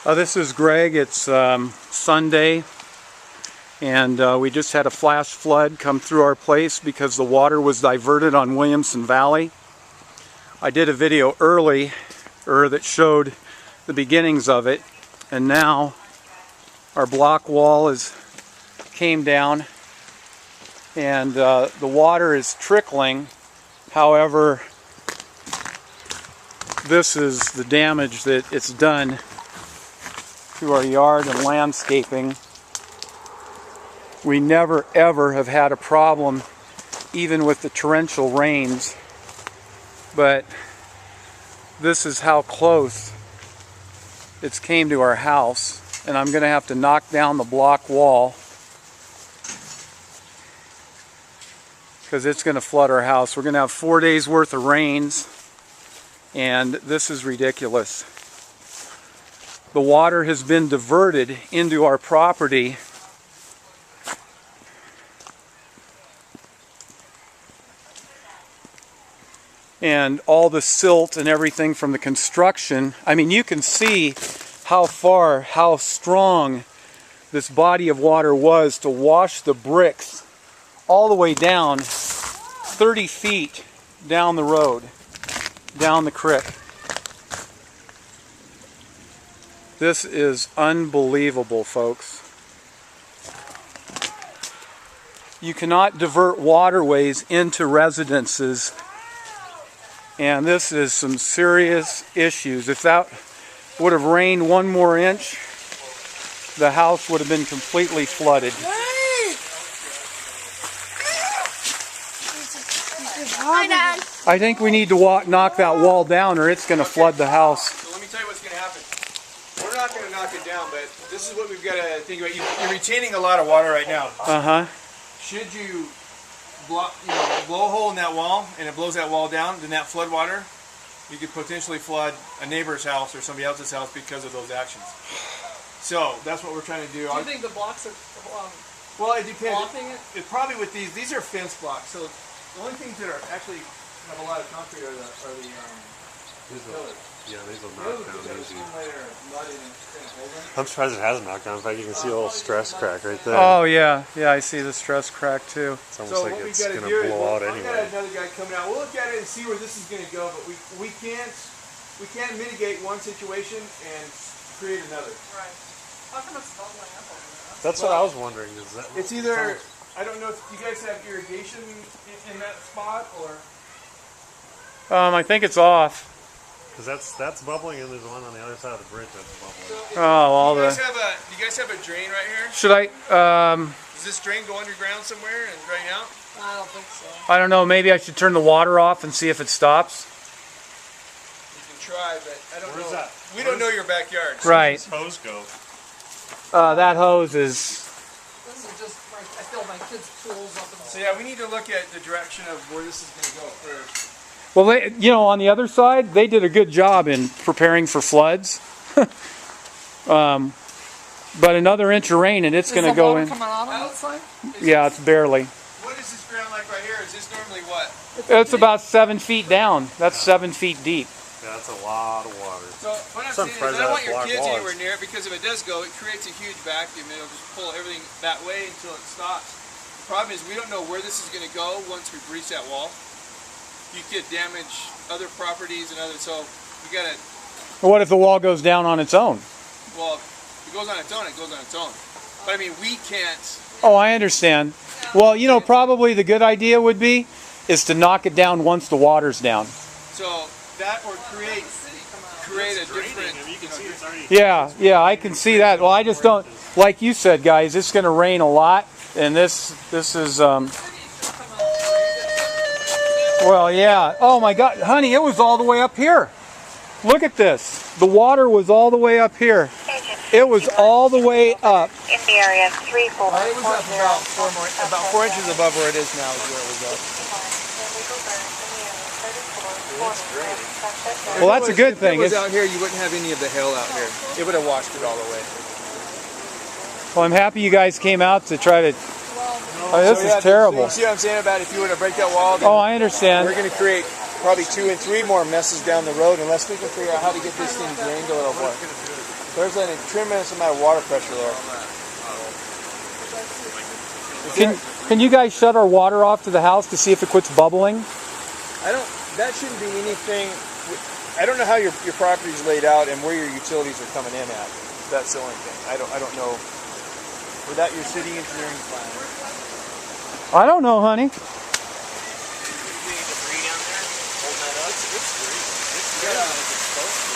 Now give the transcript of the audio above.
This is Greg. It's Sunday, and we just had a flash flood come through our place because the water was diverted on Williamson Valley. I did a video earlier that showed the beginnings of it, and now our block wall came down, and the water is trickling. However, this is the damage that it's done to our yard and landscaping. We never ever have had a problem even with the torrential rains, but this is how close it's came to our house, and I'm going to have to knock down the block wall because it's going to flood our house. We're going to have 4 days worth of rains, and this is ridiculous. The water has been diverted into our property, and all the silt and everything from the construction. I mean, you can see how strong this body of water was to wash the bricks all the way down 30 feet down the road, down the creek. This is unbelievable, folks. You cannot divert waterways into residences, and this is some serious issues. If that would have rained 1 more inch, the house would have been completely flooded. Hi, Dad. I think we need to knock that wall down, or it's going to flood the house. So let me tell you what's going to happen. We're not going to knock it down, but this is what we've got to think about. You're retaining a lot of water right now. Should you blow a hole in that wall and it blows that wall down, then that flood water, you could potentially flood a neighbor's house or somebody else's house because of those actions. So that's what we're trying to do. Do you think the blocks are well, it depends. blocking it? It probably with these are fence blocks. So the only things that are actually have a lot of concrete are the pillars. Yeah, these will knock down easy. I'm I'm surprised it hasn't knocked down. In fact, you can see a little stress crack right there. Oh yeah, I see the stress crack too. It's almost like it's going to blow out anyway. I've got another guy coming out. We'll look at it and see where this is going to go, but we can't mitigate one situation and create another. Right. How come it's bubbling up over there? That's what I was wondering. Is that it's either, I don't know if you guys have irrigation in that spot, or I think it's off. Because that's bubbling, and there's one on the other side of the bridge that's bubbling. Oh, do you guys have a drain right here? Should I? Does this drain go underground somewhere and drain out? I don't think so. I don't know. Maybe I should turn the water off and see if it stops. You can try, but I don't know. Where's that? We don't know your backyard. Where Right. does this hose go? That hose is. This is just like I fill my kids' pools up in the So yeah, we need to look at the direction of where this is going to go first. Well, on the other side, they did a good job in preparing for floods. But another inch of rain and it's going to go in. coming out on that side? Yeah, it's barely. What is this ground like right here? Is this normally what? It's about 7 feet down. That's 7 feet deep. Yeah, that's a lot of water. So what I'm So I'm saying is surprised I don't want that your block kids wall anywhere near it, because if it does go, it creates a huge vacuum and it'll just pull everything that way until it stops. The problem is we don't know where this is going to go once we breach that wall. You could damage other properties and others, so we gotta. What if the wall goes down on its own? Well, if it goes on its own, it goes on its own. But I mean, we can't. Oh, I understand. Well, probably the good idea would be is to knock it down once the water's down. So that or create a different. You can see it's already. Yeah, I can see that. Well, I just don't, like you said, guys, it's going to rain a lot, and this is, well, yeah. Oh my God, honey, it was all the way up here. Look at this. The water was all the way up here. It was all the way up. In the area, 3440. It was up about 4 inches above where it is now. Is where it was up. Well, that's a good thing. If it was out here, you wouldn't have any of the hail out here. It would have washed it all away. Well, I'm happy you guys came out to try to. Oh, this So, yeah, is terrible. You see what I'm saying about if you were to break that wall? Then Oh, I understand. we're going to create probably 2 and 3 more messes down the road unless we can figure out how to get this thing drained a little more. There's a tremendous amount of water pressure there. Can you guys shut our water off to the house to see if it quits bubbling? That shouldn't be anything. I don't know how your property's laid out and where your utilities are coming in at. That's the only thing. I don't know. Without your city engineering plan. I don't know, honey. It's green. It's